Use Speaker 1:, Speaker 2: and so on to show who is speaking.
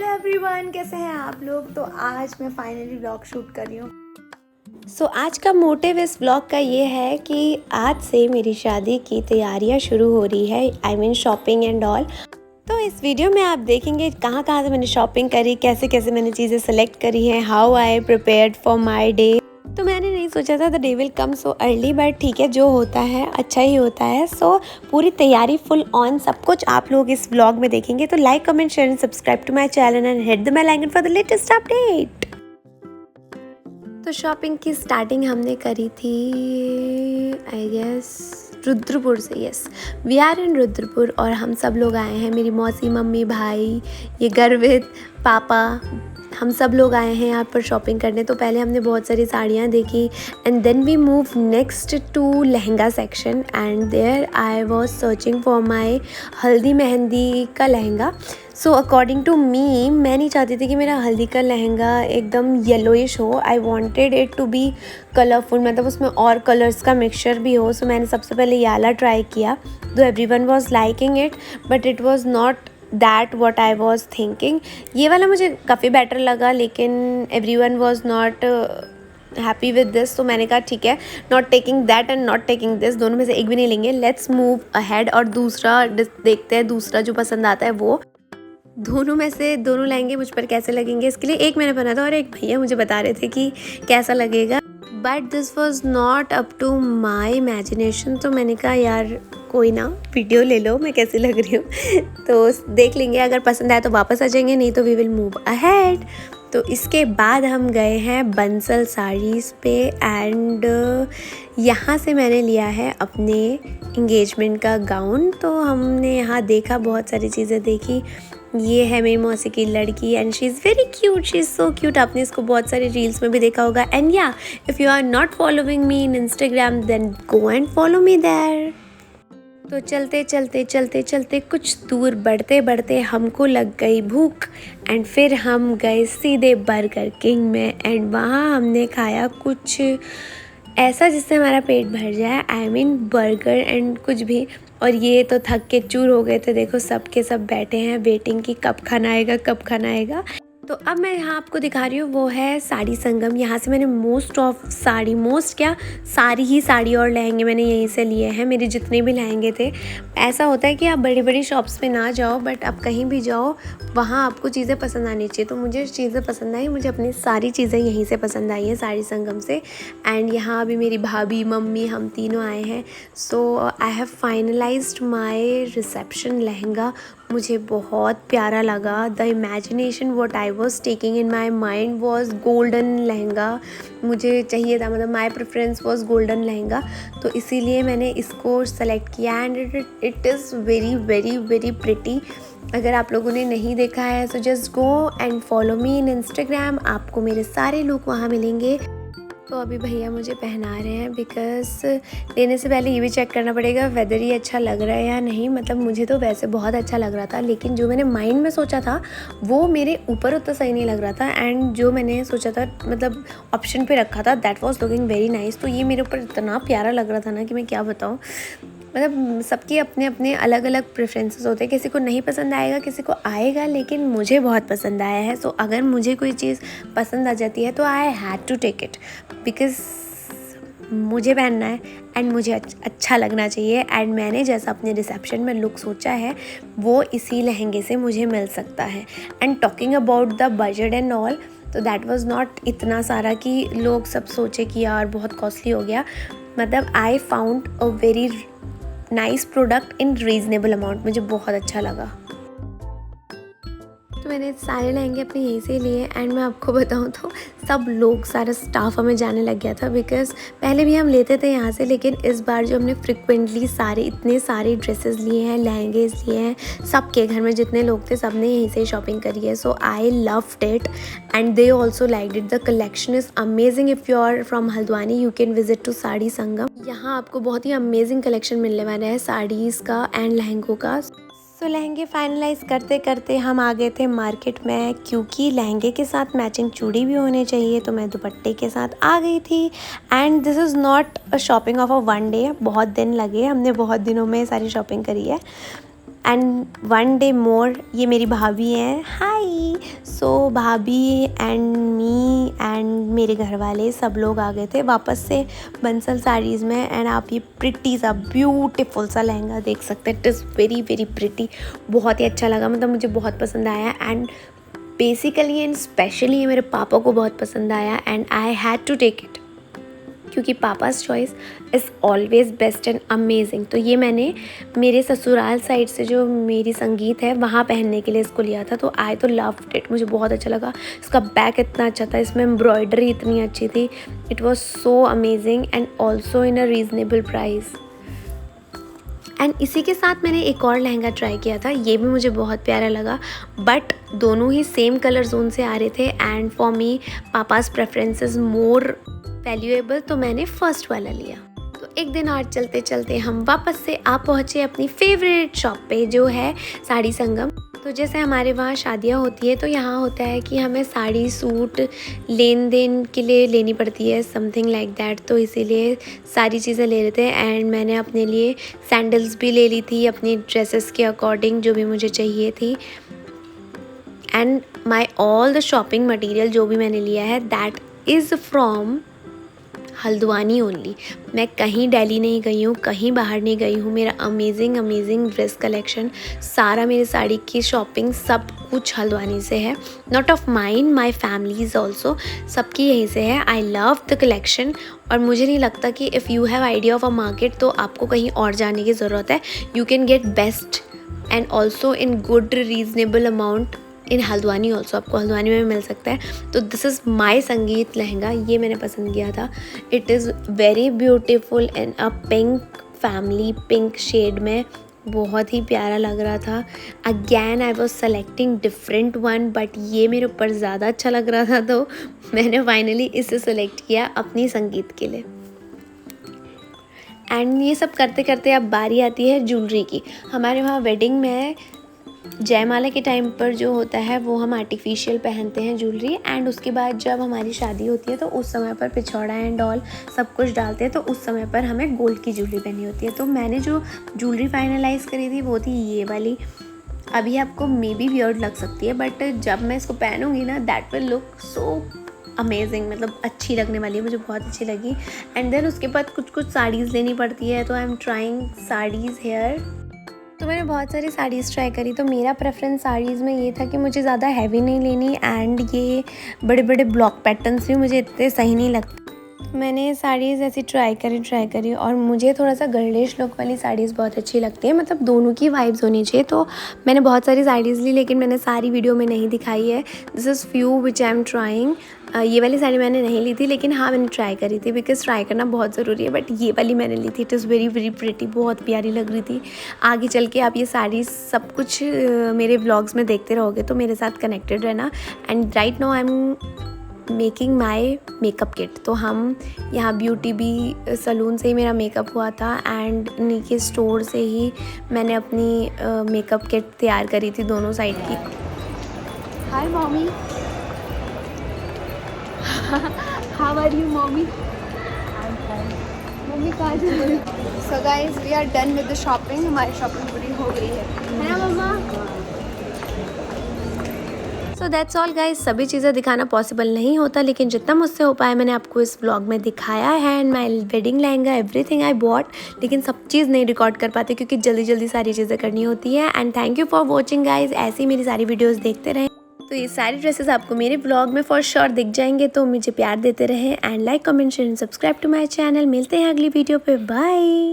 Speaker 1: Hello everyone, कैसे हैं आप लोग। तो आज मैं फाइनली व्लॉग शूट कर रही हूँ। आज का मोटिव इस व्लॉग का ये है कि आज से मेरी शादी की तैयारियाँ शुरू हो रही है। I mean shopping and all. तो इस वीडियो में आप देखेंगे कहाँ कहाँ से मैंने शॉपिंग करी, कैसे कैसे मैंने चीज़ें सेलेक्ट करी हैं, how I prepared for my day. तो मैंने नहीं सोचा था the day will come so early, but ठीक है, जो होता है अच्छा ही होता है। पूरी तैयारी फुल ऑन सब कुछ आप लोग इस व्लॉग में देखेंगे। तो like, comment, share and subscribe to my channel and hit the bell icon for the latest update. तो शॉपिंग की स्टार्टिंग हमने करी थी आई गेस रुद्रपुर से। Yes, we are in Rudrapur और हम सब लोग आए हैं, मेरी मौसी, मम्मी, भाई, ये गर्वित, पापा, हम सब लोग आए हैं यहाँ पर शॉपिंग करने। तो पहले हमने बहुत सारी साड़ियाँ देखी and then we move next to lehenga section and there I was searching for my haldi mehndi का lehenga. So according to me, मैं नहीं चाहती थी कि मेरा हल्दी का लहंगा एकदम येलोइश हो। I wanted it to be colourful, मतलब उसमें और कलर्स का मिक्सचर भी हो। सो मैंने सबसे पहले ये वाला ट्राई किया। दो everyone was liking it but it was not that what I was thinking. ये वाला मुझे काफ़ी बेटर लगा लेकिन everyone was not happy with this. तो मैंने कहा ठीक है, not taking that and not taking this, दोनों में से एक भी नहीं लेंगे। लेट्स मूव अहेड और दूसरा देखते हैं, दूसरा जो पसंद आता है वो। दोनों में से दोनों लहंगे मुझ पर कैसे लगेंगे, इसके लिए एक मैंने बना था और एक भैया मुझे बता रहे थे कि कैसा लगेगा, but this was not up to my imagination. तो मैंने कहा यार कोई ना, वीडियो ले लो मैं कैसी लग रही हूँ तो देख लेंगे, अगर पसंद आए तो वापस आ जाएंगे, नहीं तो वी विल मूव अहेड। तो इसके बाद हम गए हैं बंसल साड़ीज़ पे एंड यहाँ से मैंने लिया है अपने इंगेजमेंट का गाउन। तो हमने यहाँ देखा, बहुत सारी चीज़ें देखी। ये है मेरी मौसी की लड़की and she is very cute, she is so cute. आपने इसको बहुत सारी रील्स में भी देखा होगा। And yeah, if you are not following me in Instagram then go and follow me there. तो चलते चलते चलते चलते कुछ दूर बढ़ते बढ़ते हमको लग गई भूख एंड फिर हम गए सीधे बर्गर किंग में एंड वहाँ हमने खाया कुछ ऐसा जिससे हमारा पेट भर जाए। आई मीन बर्गर एंड कुछ भी। और ये तो थक के चूर हो गए थे। देखो सब के सब बैठे हैं वेटिंग कि कब खाना आएगा, कब खाना आएगा। तो अब मैं यहाँ आपको दिखा रही हूँ, वो है साड़ी संगम। यहाँ से मैंने सारी ही साड़ी और लहंगे मैंने यहीं से लिए हैं, मेरे जितने भी लहंगे थे। ऐसा होता है कि आप बड़ी बड़ी शॉप्स पे ना जाओ बट आप कहीं भी जाओ वहाँ आपको चीज़ें पसंद आनी चाहिए। तो मुझे चीज़ें पसंद आई, मुझे अपनी सारी चीज़ें यहीं से पसंद आई हैं साड़ी संगम से। एंड यहाँ अभी मेरी भाभी, मम्मी, हम तीनों आए हैं। So I have finalized my reception lehenga. मुझे बहुत प्यारा लगा। The imagination what I was taking in my mind was golden lehenga मुझे चाहिए था, मतलब my preference was golden lehenga. तो इसीलिए मैंने इसको सेलेक्ट किया and it is very very very pretty. अगर आप लोगों ने नहीं देखा है तो just go and follow me in Instagram, आपको मेरे सारे लुक वहाँ मिलेंगे। तो अभी भैया मुझे पहना रहे हैं बिकॉज लेने से पहले ये भी चेक करना पड़ेगा वेदर ये अच्छा लग रहा है या नहीं। मतलब मुझे तो वैसे बहुत अच्छा लग रहा था लेकिन जो मैंने माइंड में सोचा था वो मेरे ऊपर उतना सही नहीं लग रहा था। एंड जो मैंने सोचा था, मतलब ऑप्शन पे रखा था, that was looking very nice. तो ये मेरे ऊपर इतना प्यारा लग रहा था ना कि मैं क्या बताऊँ। मतलब सबके अपने अपने अलग अलग प्रेफरेंसेस होते हैं, किसी को नहीं पसंद आएगा, किसी को आएगा, लेकिन मुझे बहुत पसंद आया है। सो अगर मुझे कोई चीज़ पसंद आ जाती है तो I had to take it because मुझे पहनना है एंड मुझे अच्छा लगना चाहिए। एंड मैंने जैसा अपने रिसेप्शन में लुक सोचा है वो इसी लहंगे से मुझे मिल सकता है। And talking about the budget and all, तो दैट वाज नॉट इतना सारा कि लोग सब सोचे कि यार बहुत कॉस्टली हो गया। मतलब I found a very nice product in reasonable amount, मुझे बहुत अच्छा लगा। तो मैंने सारे लहंगे अपने यहीं से लिए एंड मैं आपको बताऊं तो सब लोग, सारा स्टाफ हमें जाने लग गया था बिकॉज़ पहले भी हम लेते थे यहाँ से, लेकिन इस बार जो हमने फ्रिक्वेंटली इतने सारे ड्रेसेस लिए हैं, लहंगे लिए हैं, सबके घर में जितने लोग थे सब ने यहीं से शॉपिंग करी है। So I loved it and they also liked it. The collection is amazing. If you are from Haldwani you can visit to Saree Sangam. यहाँ आपको बहुत ही अमेजिंग कलेक्शन मिलने वाला है साड़ीज़ का एंड लहंगों का। तो लहंगे फाइनलाइज करते करते हम आ गए थे मार्केट में, क्योंकि लहंगे के साथ मैचिंग चूड़ी भी होने चाहिए। तो मैं दुपट्टे के साथ आ गई थी and this is not a shopping of a one day. बहुत दिन लगे, हमने बहुत दिनों में सारी शॉपिंग करी है। एंड वन डे मोर, ये मेरी भाभी हैं, हाय। सो भाभी एंड मी एंड मेरे घर वाले सब लोग आ गए थे वापस से बंसल साड़ीज़ में। एंड आप ये प्रिटी सा ब्यूटीफुल सा लहंगा देख सकते हैं, it is very very pretty, बहुत ही अच्छा लगा, मतलब मुझे बहुत पसंद आया। एंड बेसिकली एंड स्पेशली ये मेरे पापा को बहुत पसंद आया and I had to take it, क्योंकि papa's choice is always best and amazing. तो ये मैंने मेरे ससुराल साइड से जो मेरी संगीत है वहाँ पहनने के लिए इसको लिया था, तो आई तो लव्ड इट, मुझे बहुत अच्छा लगा। इसका बैक इतना अच्छा था, इसमें एम्ब्रॉयडरी इतनी अच्छी थी, it was so amazing and also in a reasonable price. And इसी के साथ मैंने एक और लहंगा ट्राई किया था, ये भी मुझे बहुत प्यारा लगा, बट दोनों ही सेम कलर जोन से आ रहे थे and for me papa's preferences more valuable, तो मैंने फर्स्ट वाला लिया। तो एक दिन और चलते चलते हम वापस से आ पहुँचे अपनी फेवरेट शॉप पे, जो है साड़ी संगम। तो जैसे हमारे वहाँ शादियाँ होती है तो यहाँ होता है कि हमें साड़ी सूट लेन देन के लिए लेनी पड़ती है, समथिंग लाइक दैट, तो इसीलिए सारी चीज़ें ले लेते हैं। एंड मैंने अपने लिए सैंडल्स भी ले ली थी अपनी ड्रेसेस के अकॉर्डिंग, जो भी मुझे चाहिए थी। And my all the shopping material जो भी मैंने लिया है that is from Haldwani only. मैं कहीं दिल्ली नहीं गई हूँ, कहीं बाहर नहीं गई हूँ। मेरा अमेजिंग ड्रेस कलेक्शन, सारा मेरे साड़ी की शॉपिंग सब कुछ हल्द्वानी से है। Not of mine, my families also, सबकी यहीं से है। आई लव द कलेक्शन और मुझे नहीं लगता कि if you have idea of a market तो आपको कहीं और जाने की ज़रूरत है। You can get best and also in good reasonable amount in Haldwani also, आपको हल्द्वानी में मिल सकता है। तो दिस इज़ माई संगीत लहंगा, ये मैंने पसंद किया था। It is very beautiful in a pink family, pink shade में, बहुत ही प्यारा लग रहा था। Again I was selecting different one, but ये मेरे ऊपर ज़्यादा अच्छा लग रहा था, तो मैंने फाइनली इसे सेलेक्ट किया अपनी संगीत के लिए। एंड ये सब करते करते अब बारी आती है ज्वेलरी की। हमारे वहाँ वेडिंग में जयमाला के टाइम पर जो होता है वो हम आर्टिफिशियल पहनते हैं ज्वेलरी, एंड उसके बाद जब हमारी शादी होती है तो उस समय पर पिछौड़ा एंड ऑल सब कुछ डालते हैं, तो उस समय पर हमें गोल्ड की ज्वेलरी पहनी होती है। तो मैंने जो ज्वेलरी फाइनलाइज़ करी थी वो थी ये वाली। अभी आपको मे बी वियर्ड लग सकती है, बट जब मैं इसको पहनूंगी ना that will look so amazing, मतलब अच्छी लगने वाली है, मुझे बहुत अच्छी लगी। एंड देन उसके बाद कुछ साड़ीज़ लेनी पड़ती है, तो I am trying saris here. तो मैंने बहुत सारी साड़ीज़ ट्राई करी, तो मेरा प्रेफरेंस साड़ीज़ में ये था कि मुझे ज़्यादा हैवी नहीं लेनी, एंड ये बड़े बड़े ब्लॉक पैटर्न्स भी मुझे इतने सही नहीं लगते। मैंने साड़ीज़ ऐसी ट्राई करी और मुझे थोड़ा सा गर्लिश लुक वाली साड़ीज़ बहुत अच्छी लगती है, मतलब दोनों की वाइब्स होनी चाहिए। तो मैंने बहुत सारी साड़ीज़ ली, लेकिन मैंने सारी वीडियो में नहीं दिखाई है। This is few which I am trying. ये वाली साड़ी मैंने नहीं ली थी, लेकिन हाँ मैंने ट्राई करी थी, बिकॉज़ ट्राई करना बहुत ज़रूरी है। बट ये वाली मैंने ली थी, it is very very pretty, बहुत प्यारी लग रही थी। आगे चल के आप ये साड़ी सब कुछ मेरे व्लॉग्स में देखते रहोगे, तो मेरे साथ कनेक्टेड रहना। And right now I am making my makeup kit. तो हम यहाँ ब्यूटी बी सलून से ही मेरा मेकअप हुआ था, एंड इन्हीं के स्टोर से ही मैंने अपनी मेकअप किट तैयार करी थी दोनों साइड की। Hi mummy, how are you mummy? Mummy कहाँ जा रही है? So guys we are done with the shopping, हमारी शॉपिंग पूरी हो गई है ना मम्मा? So that's all guys. सभी चीज़ें दिखाना पॉसिबल नहीं होता, लेकिन जितना मुझसे हो पाया मैंने आपको इस व्लॉग में दिखाया है। And my wedding lehenga, everything I bought, लेकिन सब चीज़ नहीं रिकॉर्ड कर पाते क्योंकि जल्दी जल्दी सारी चीज़ें करनी होती है। And thank you for watching guys, ऐसी मेरी सारी वीडियोज़ देखते रहें। तो ये सारी ड्रेसेस आपको मेरे ब्लॉग में फॉर श्योर दिख जाएंगे, तो मुझे प्यार देते रहें। And like comment share and subscribe to my channel. मिलते हैं अगली वीडियो पे, बाय।